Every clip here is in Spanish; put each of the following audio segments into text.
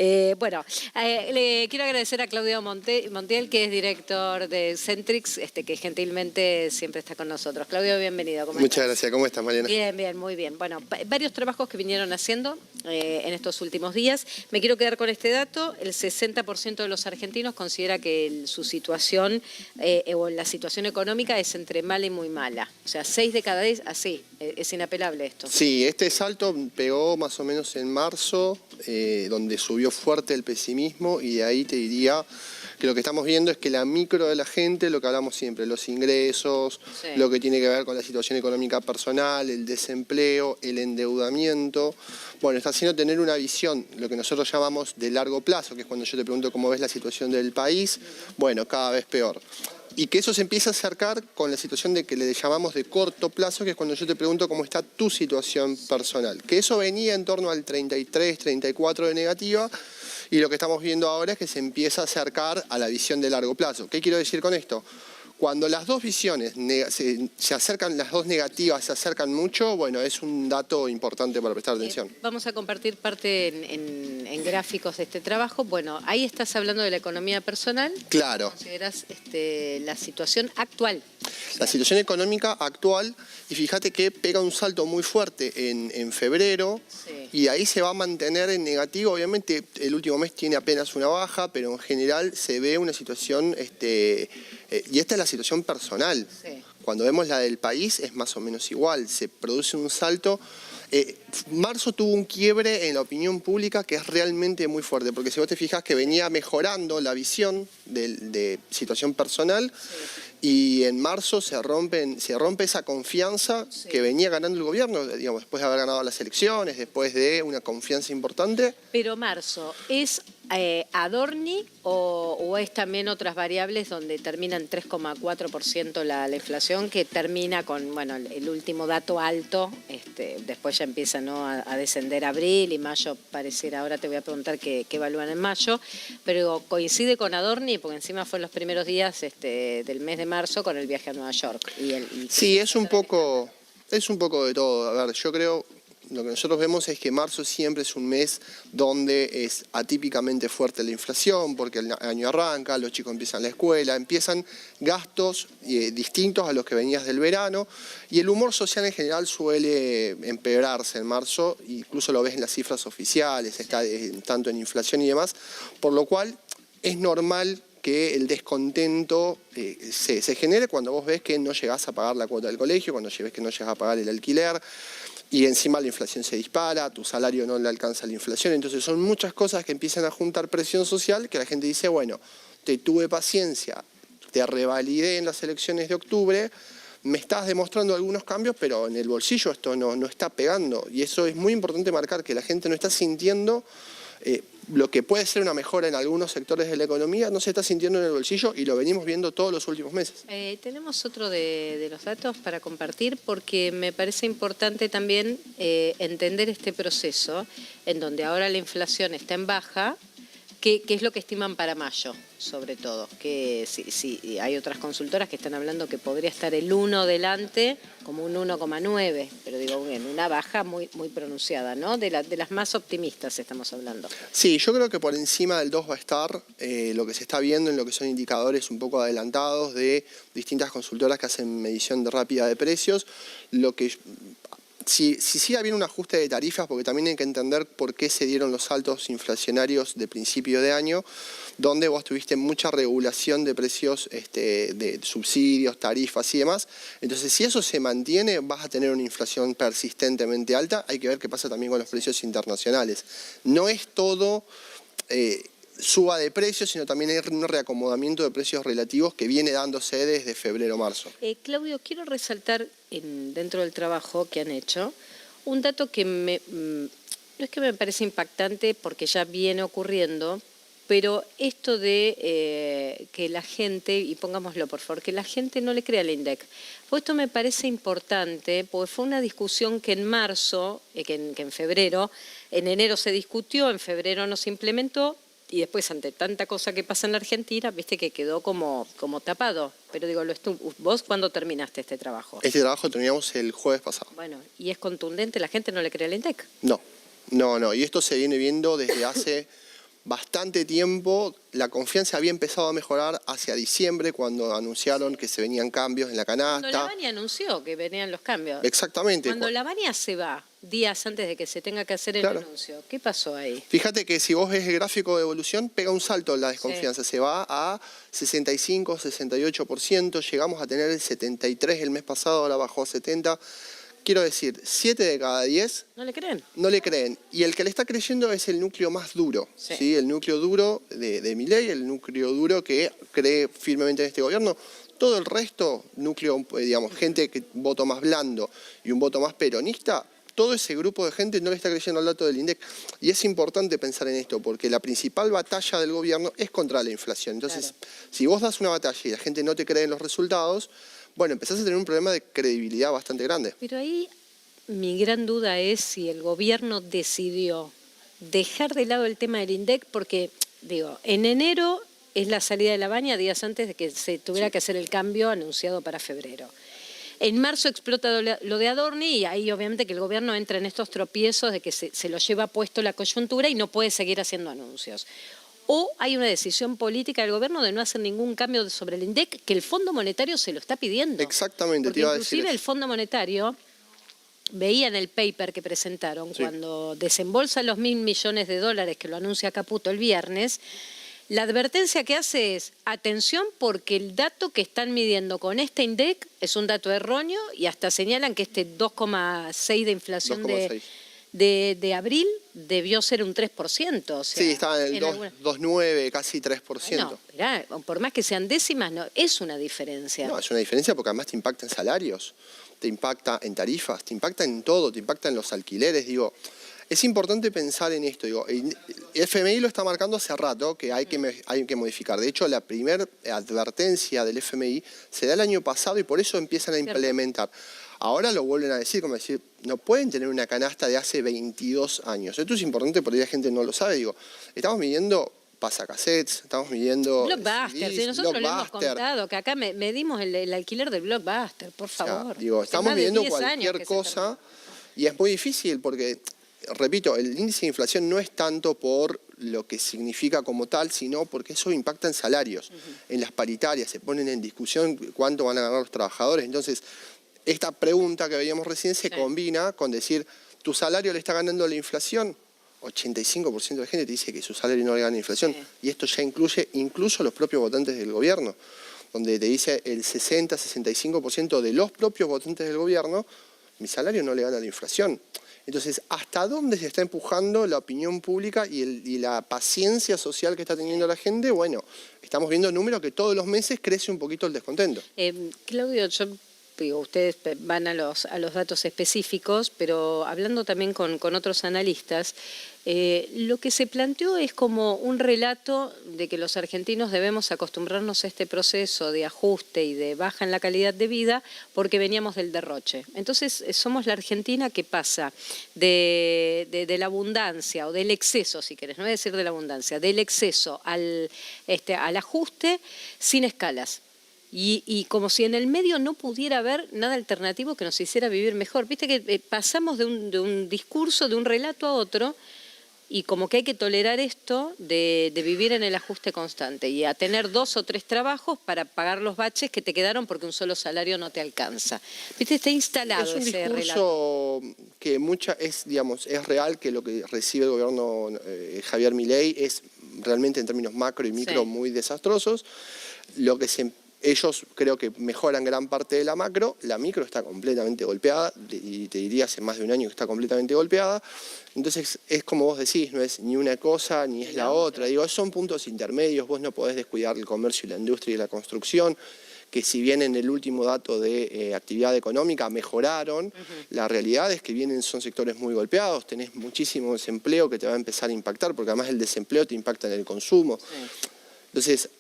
Le quiero agradecer a Claudio Montiel, que es director de Centrix, que gentilmente siempre está con nosotros. Claudio, bienvenido. Muchas gracias. ¿Cómo estás, Mariana? Bien, muy bien. Bueno, varios trabajos que vinieron haciendo en estos últimos días. Me quiero quedar con este dato. El 60% de los argentinos considera que su situación o la situación económica es entre mala y muy mala. O sea, 6 de cada 10, así. Es inapelable esto. Sí, este salto pegó más o menos en marzo, donde subió fuerte el pesimismo, y de ahí te diría que lo que estamos viendo es que la micro de la gente, lo que hablamos siempre, los ingresos, sí, lo que tiene que ver con la situación económica personal, el desempleo, el endeudamiento, bueno, está haciendo tener una visión, lo que nosotros llamamos de largo plazo, que es cuando yo te pregunto cómo ves la situación del país, bueno, cada vez peor. Y que eso se empieza a acercar con la situación de que le llamamos de corto plazo, que es cuando yo te pregunto cómo está tu situación personal. Que eso venía en torno al 33, 34 de negativa, y lo que estamos viendo ahora es que se empieza a acercar a la visión de largo plazo. ¿Qué quiero decir con esto? Cuando las dos visiones se acercan, las dos negativas se acercan mucho, bueno, es un dato importante para prestar atención. Vamos a compartir parte en gráficos de este trabajo. Bueno, ahí estás hablando de la economía personal. Claro. ¿Consideras la situación actual? La situación económica actual, y fíjate que pega un salto muy fuerte en febrero, sí, y ahí se va a mantener en negativo. Obviamente el último mes tiene apenas una baja, pero en general se ve una situación, y esta es la situación personal. Sí. Cuando vemos la del país es más o menos igual, se produce un salto. Marzo tuvo un quiebre en la opinión pública que es realmente muy fuerte, porque si vos te fijas que venía mejorando la visión de situación personal, sí, y en marzo se rompe esa confianza, sí, que venía ganando el gobierno, digamos, después de haber ganado las elecciones, después de una confianza importante. Pero marzo, ¿es Adorni o es también otras variables donde termina en 3,4% la inflación, que termina con, bueno, el último dato alto, después ya empieza, ¿no?, a descender abril y mayo pareciera, ahora te voy a preguntar qué evalúan en mayo, pero coincide con Adorni porque encima fue en los primeros días del mes de marzo con el viaje a Nueva York. Sí, es un poco de todo. A ver, yo creo, lo que nosotros vemos es que marzo siempre es un mes donde es atípicamente fuerte la inflación, porque el año arranca, los chicos empiezan la escuela, empiezan gastos distintos a los que venías del verano, y el humor social en general suele empeorarse en marzo, incluso lo ves en las cifras oficiales, está tanto en inflación y demás, por lo cual es normal que el descontento se genere cuando vos ves que no llegás a pagar la cuota del colegio, cuando ves que no llegás a pagar el alquiler, y encima la inflación se dispara, tu salario no le alcanza la inflación. Entonces son muchas cosas que empiezan a juntar presión social, que la gente dice, bueno, te tuve paciencia, te revalidé en las elecciones de octubre, me estás demostrando algunos cambios, pero en el bolsillo esto no está pegando. Y eso es muy importante marcar, que la gente no está sintiendo lo que puede ser una mejora en algunos sectores de la economía, no se está sintiendo en el bolsillo, y lo venimos viendo todos los últimos meses. Tenemos otro de los datos para compartir, porque me parece importante también entender este proceso en donde ahora la inflación está en baja. ¿Qué es lo que estiman para mayo, sobre todo? Que sí, hay otras consultoras que están hablando que podría estar el 1 delante, como un 1,9, pero digo, bien, una baja muy pronunciada, ¿no? De las más optimistas estamos hablando. Sí, yo creo que por encima del 2 va a estar lo que se está viendo en lo que son indicadores un poco adelantados de distintas consultoras que hacen medición rápida de precios. Si sigue habiendo un ajuste de tarifas, porque también hay que entender por qué se dieron los saltos inflacionarios de principio de año, donde vos tuviste mucha regulación de precios, de subsidios, tarifas y demás. Entonces, si eso se mantiene, vas a tener una inflación persistentemente alta. Hay que ver qué pasa también con los precios internacionales. No es todo suba de precios, sino también hay un reacomodamiento de precios relativos que viene dándose desde febrero-marzo. Claudio, quiero resaltar dentro del trabajo que han hecho un dato que no es que me parece impactante porque ya viene ocurriendo, pero esto de que la gente, y pongámoslo por favor, que la gente no le crea al INDEC. Pues esto me parece importante porque fue una discusión que en marzo, que en febrero, en enero se discutió, en febrero no se implementó, y después ante tanta cosa que pasa en la Argentina, viste que quedó como tapado. Pero digo, ¿vos cuándo terminaste este trabajo? Este trabajo lo terminamos el jueves pasado. Bueno, ¿y es contundente? ¿La gente no le cree al INDEC? No. Y esto se viene viendo desde hace bastante tiempo. La confianza había empezado a mejorar hacia diciembre, cuando anunciaron que se venían cambios en la canasta. Cuando Lavagna anunció que venían los cambios. Exactamente. Cuando Lavagna se va, días antes de que se tenga que hacer el anuncio, ¿qué pasó ahí? Fíjate que si vos ves el gráfico de evolución, pega un salto en la desconfianza. Se va a 65, 68%, llegamos a tener el 73 el mes pasado, ahora bajó a 70%. Quiero decir, 7 de cada 10 ¿No le creen? no le creen. Y el que le está creyendo es el núcleo más duro. ¿Sí? El núcleo duro de Milei, el núcleo duro que cree firmemente en este gobierno. Todo el resto, núcleo, digamos, gente que voto más blando y un voto más peronista, todo ese grupo de gente no le está creyendo al dato del INDEC. Y es importante pensar en esto, porque la principal batalla del gobierno es contra la inflación. Entonces, si vos das una batalla y la gente no te cree en los resultados, bueno, empezás a tener un problema de credibilidad bastante grande. Pero ahí mi gran duda es si el gobierno decidió dejar de lado el tema del INDEC, porque, digo, en enero es la salida de Lavagna, días antes de que se tuviera que hacer el cambio anunciado para febrero. En marzo explota lo de Adorni y ahí obviamente que el gobierno entra en estos tropiezos de que se lo lleva puesto la coyuntura y no puede seguir haciendo anuncios. O hay una decisión política del gobierno de no hacer ningún cambio sobre el INDEC, que el Fondo Monetario se lo está pidiendo. Exactamente, porque te iba a decir inclusive eso. el Fondo Monetario, veía en el paper que presentaron, cuando desembolsa los $1.000 millones que lo anuncia Caputo el viernes, la advertencia que hace es, atención, porque el dato que están midiendo con este INDEC es un dato erróneo y hasta señalan que este 2,6 de inflación 2,6. de abril debió ser un 3%. O sea, Sí, estaba en el 2,9, casi 3%. No, mirá, por más que sean décimas, no, es una diferencia. No, es una diferencia porque además te impacta en salarios, te impacta en tarifas, te impacta en todo, te impacta en los alquileres, digo. Es importante pensar en esto, digo, el FMI lo está marcando hace rato que hay que modificar. De hecho, la primera advertencia del FMI se da el año pasado y por eso empiezan a implementar. Ahora lo vuelven a decir, como decir, no pueden tener una canasta de hace 22 años. Esto es importante porque la gente no lo sabe, digo, estamos midiendo pasacassettes, estamos midiendo Blockbuster, si nosotros lo hemos contado, que acá medimos el alquiler del Blockbuster, por favor. O sea, digo, estamos midiendo cualquier cosa y es muy difícil porque, repito, el índice de inflación no es tanto por lo que significa como tal, sino porque eso impacta en salarios, en las paritarias, se ponen en discusión cuánto van a ganar los trabajadores. Entonces, esta pregunta que veíamos recién se combina con decir, ¿tu salario le está ganando la inflación? 85% de la gente te dice que su salario no le gana la inflación. Y esto ya incluye incluso los propios votantes del gobierno, donde te dice el 60-65% de los propios votantes del gobierno, mi salario no le gana la inflación. Entonces, ¿hasta dónde se está empujando la opinión pública y la paciencia social que está teniendo la gente? Bueno, estamos viendo números que todos los meses crece un poquito el descontento. Claudio, yo digo, ustedes van a los datos específicos, pero hablando también con otros analistas, lo que se planteó es como un relato de que los argentinos debemos acostumbrarnos a este proceso de ajuste y de baja en la calidad de vida porque veníamos del derroche. Entonces somos la Argentina que pasa de la abundancia o del exceso, si querés, no voy a decir de la abundancia, del exceso al ajuste sin escalas. Y como si en el medio no pudiera haber nada alternativo que nos hiciera vivir mejor. Viste que pasamos de un discurso, de un relato a otro, y como que hay que tolerar esto de vivir en el ajuste constante y a tener 2 o 3 trabajos para pagar los baches que te quedaron porque un solo salario no te alcanza. Viste, está instalado ese relato. Es un discurso que es real, que lo que recibe el gobierno Javier Milei es realmente en términos macro y micro muy desastrosos. Ellos creo que mejoran gran parte de la macro, la micro está completamente golpeada, y te diría hace más de un año que está completamente golpeada. Entonces es como vos decís, no es ni una cosa ni es la otra. Digo, son puntos intermedios, vos no podés descuidar el comercio y la industria y la construcción, que si bien en el último dato de actividad económica mejoraron, la realidad es que son sectores muy golpeados, tenés muchísimo desempleo que te va a empezar a impactar, porque además el desempleo te impacta en el consumo. Entonces,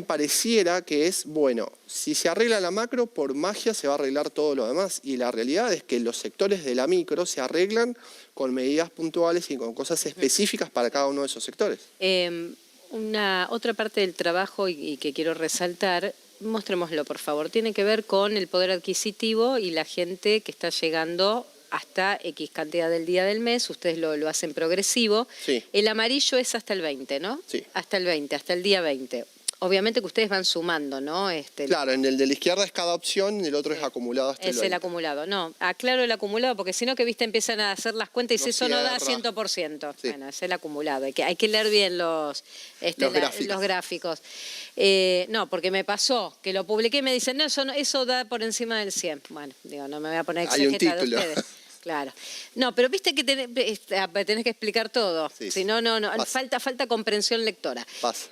pareciera que es, bueno, si se arregla la macro, por magia se va a arreglar todo lo demás. Y la realidad es que los sectores de la micro se arreglan con medidas puntuales y con cosas específicas para cada uno de esos sectores. Otra parte del trabajo y que quiero resaltar, mostrémoslo por favor, tiene que ver con el poder adquisitivo y la gente que está llegando hasta X cantidad del día del mes, ustedes lo hacen progresivo. Sí. El amarillo es hasta el 20, ¿no? Sí. Hasta el 20, hasta el día 20. Obviamente que ustedes van sumando, ¿no? Claro, en el de la izquierda es cada opción, en el otro es acumulado hasta el Es 20. el acumulado. No, aclaro el acumulado porque si no que viste empiezan a hacer las cuentas y No si eso no da cierra. 100%. Sí. Bueno, es el acumulado. Hay que leer bien los gráficos. No, porque me pasó que lo publiqué y me dicen, no, eso da por encima del 100. Bueno, digo, no me voy a poner Hay un exegeta de título. ustedes. Claro. No, pero viste que tenés que explicar todo. Sí, Si no, pasa. falta comprensión lectora. Pasa.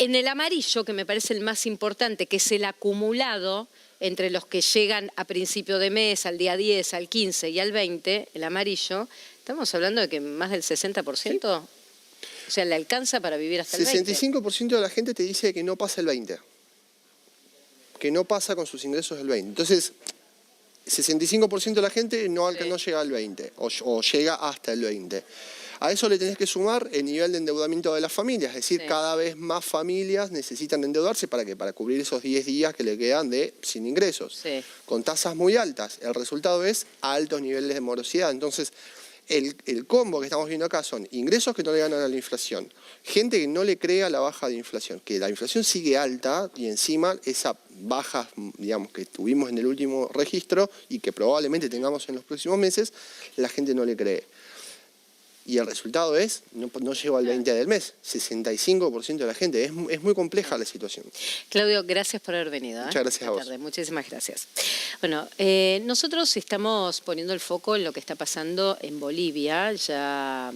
En el amarillo, que me parece el más importante, que es el acumulado entre los que llegan a principio de mes, al día 10, al 15 y al 20, el amarillo, estamos hablando de que más del 60%, o sea, le alcanza para vivir hasta el 20. 65% de la gente te dice que no pasa el 20. Que no pasa con sus ingresos el 20. Entonces, 65% de la gente no llega al 20 o llega hasta el 20. A eso le tenés que sumar el nivel de endeudamiento de las familias, es decir, cada vez más familias necesitan endeudarse ¿para qué? Para cubrir esos 10 días que le quedan sin ingresos, con tasas muy altas. El resultado es altos niveles de morosidad. Entonces, el combo que estamos viendo acá son ingresos que no le ganan a la inflación, gente que no le cree a la baja de inflación, que la inflación sigue alta y encima esa baja, digamos, que tuvimos en el último registro y que probablemente tengamos en los próximos meses, la gente no le cree. Y el resultado es, no llegó al 20 del mes, 65% de la gente. Es muy compleja la situación. Claudio, gracias por haber venido. Muchas gracias a vos. Muchísimas gracias. Bueno, nosotros estamos poniendo el foco en lo que está pasando en Bolivia. Ya